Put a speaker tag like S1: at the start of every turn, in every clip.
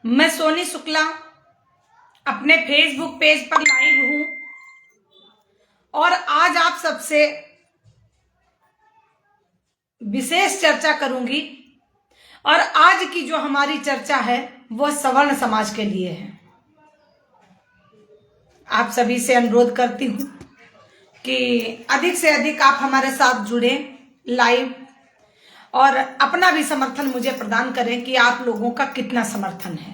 S1: मैं सोनी शुक्ला अपने Facebook page पर लाइव हूं और आज आप सबसे विशेष चर्चा करूंगी। और आज की जो हमारी चर्चा है वो सवर्ण समाज के लिए है। आप सभी से अनुरोध करती हूं कि अधिक से अधिक आप हमारे साथ जुड़े लाइव और अपना भी समर्थन मुझे प्रदान करें कि आप लोगों का कितना समर्थन है।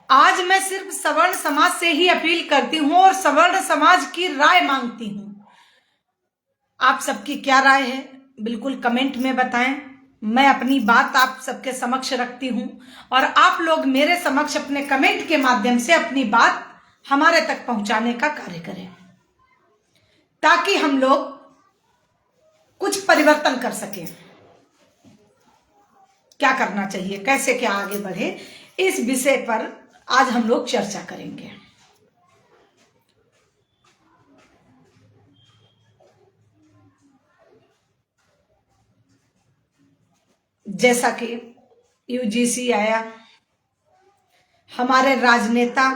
S1: आज मैं सिर्फ सवर्ण समाज से ही अपील करती हूं और सवर्ण समाज की राय मांगती हूं। आप सबकी क्या राय है बिल्कुल कमेंट में बताएं। मैं अपनी बात आप सबके समक्ष रखती हूं और आप लोग मेरे समक्ष अपने कमेंट के माध्यम से अपनी बात हमारे तक पहुंचाने का कार्य करें ताकि हम लोग कुछ परिवर्तन कर सकें। क्या करना चाहिए, कैसे क्या आगे बढ़े, इस विषय पर आज हम लोग चर्चा करेंगे। जैसा कि यूजीसी आया, हमारे राजनेता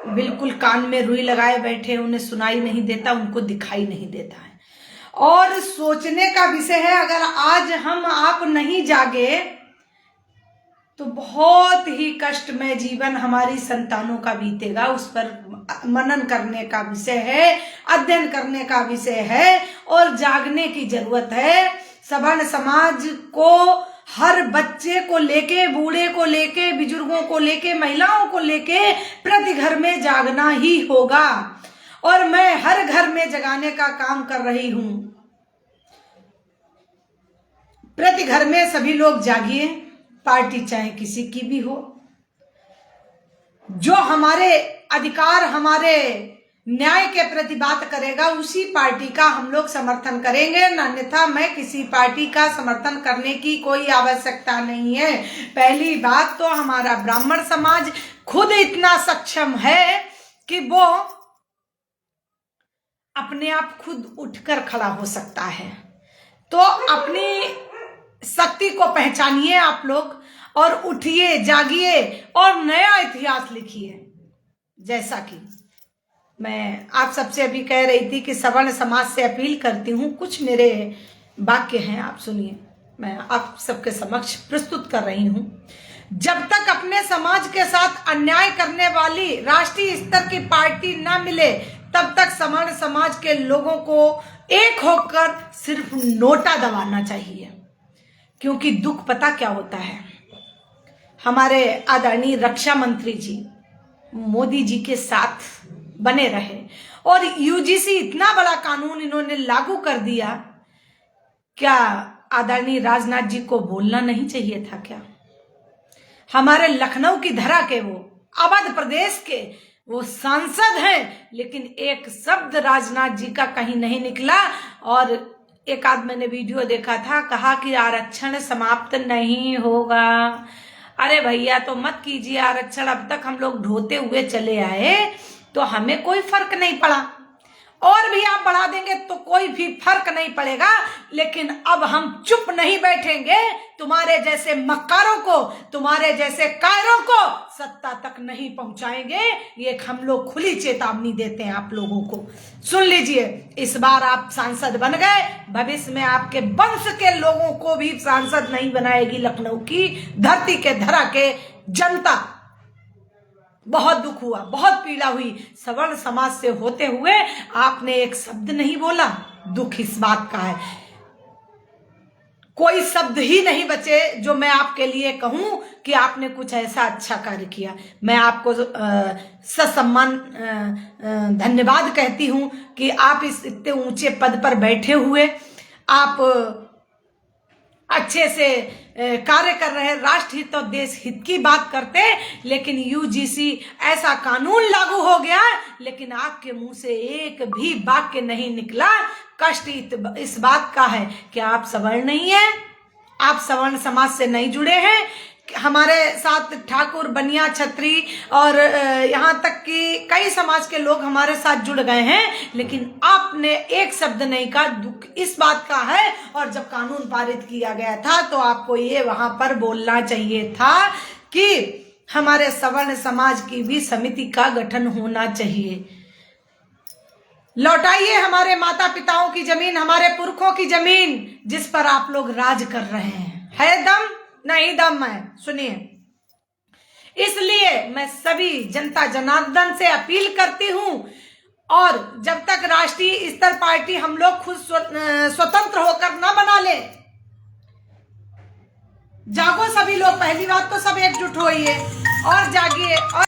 S1: बिल्कुल कान में रुई लगाए बैठे, उन्हें सुनाई नहीं देता, उनको दिखाई नहीं देता है। और सोचने का विषय है, अगर आज हम आप नहीं जागे तो बहुत ही कष्टमय जीवन हमारी संतानों का बीतेगा। उस पर मनन करने का विषय है, अध्ययन करने का विषय है और जागने की जरूरत है। सवर्ण समाज को हर बच्चे को लेके, बूढ़े को लेके, बुजुर्गों को लेके, महिलाओं को लेके प्रति घर में जागना ही होगा और मैं हर घर में जगाने का काम कर रही हूं। प्रति घर में सभी लोग जागिए, पार्टी चाहे किसी की भी हो। जो हमारे अधिकार, हमारे न्याय के प्रति बात करेगा उसी पार्टी का हम लोग समर्थन करेंगे, अन्यथा मैं किसी पार्टी का समर्थन करने की कोई आवश्यकता नहीं है। पहली बात तो हमारा ब्राह्मण समाज खुद इतना सक्षम है कि वो अपने आप खुद उठकर खड़ा हो सकता है। तो अपनी शक्ति को पहचानिए आप लोग और उठिए, जागिए और नया इतिहास लिखिए। जैसा कि मैं आप सबसे अभी कह रही थी कि सवर्ण समाज से अपील करती हूं, कुछ मेरे वाक्य हैं, आप सुनिए, मैं आप सबके समक्ष प्रस्तुत कर रही हूं। जब तक अपने समाज के साथ अन्याय करने वाली राष्ट्रीय स्तर की पार्टी न मिले तब तक सवर्ण समाज के लोगों को एक होकर सिर्फ नोटा दबाना चाहिए। क्योंकि दुख पता क्या होता है, हमारे आदरणीय रक्षा मंत्री जी मोदी जी के साथ बने रहे और यूजीसी इतना बड़ा कानून इन्होंने लागू कर दिया। क्या आदरणीय राजनाथ जी को बोलना नहीं चाहिए था क्या? हमारे लखनऊ की धरा के, वो अवध प्रदेश के वो सांसद हैं, लेकिन एक शब्द राजनाथ जी का कहीं नहीं निकला। और एक आध मैंने वीडियो देखा था, कहा कि आरक्षण समाप्त नहीं होगा। अरे भैया तो मत कीजिए आरक्षण, अब तक हम लोग ढोते हुए चले आए तो हमें कोई फर्क नहीं पड़ा, और भी आप बढ़ा देंगे तो कोई भी फर्क नहीं पड़ेगा। लेकिन अब हम चुप नहीं बैठेंगे, तुम्हारे जैसे मक्कारों को, तुम्हारे जैसे कायरों को सत्ता तक नहीं पहुंचाएंगे। ये हम लोग खुली चेतावनी देते हैं आप लोगों को। सुन लीजिए, इस बार आप सांसद बन गए, भविष्य में आपके वंश के लोगों को भी सांसद नहीं बनाएगी लखनऊ की धरती के धरा के जनता। बहुत दुख हुआ, बहुत पीड़ा हुई। सवर्ण समाज से होते हुए आपने एक शब्द नहीं बोला। दुख इस बात का है, कोई शब्द ही नहीं बचे जो मैं आपके लिए कहूं कि आपने कुछ ऐसा अच्छा कार्य किया। मैं आपको ससम्मान धन्यवाद कहती हूं कि आप इस इतने ऊंचे पद पर बैठे हुए आप अच्छे से कार्य कर रहे हैं, राष्ट्र हित और देश हित की बात करते। लेकिन यूजीसी ऐसा कानून लागू हो गया, लेकिन आपके मुंह से एक भी वाक्य नहीं निकला। कष्ट इस बात का है कि आप सवर्ण नहीं है, आप सवर्ण समाज से नहीं जुड़े हैं। हमारे साथ ठाकुर, बनिया, छत्री और यहाँ तक कि कई समाज के लोग हमारे साथ जुड़ गए हैं, लेकिन आपने एक शब्द नहीं कहा। दुख इस बात का है, और जब कानून पारित किया गया था तो आपको ये वहां पर बोलना चाहिए था कि हमारे सवर्ण समाज की भी समिति का गठन होना चाहिए। लौटाइए हमारे माता पिताओं की जमीन, हमारे पुरखों की जमीन जिस पर आप लोग राज कर रहे हैं। है दम? नहीं दम है। सुनिए, इसलिए मैं सभी जनता जनार्दन से अपील करती हूं, और जब तक राष्ट्रीय स्तर पार्टी हम लोग खुद स्वतंत्र होकर न बना ले, जागो सभी लोग। पहली बात तो सब एकजुट होइए और जागिए। और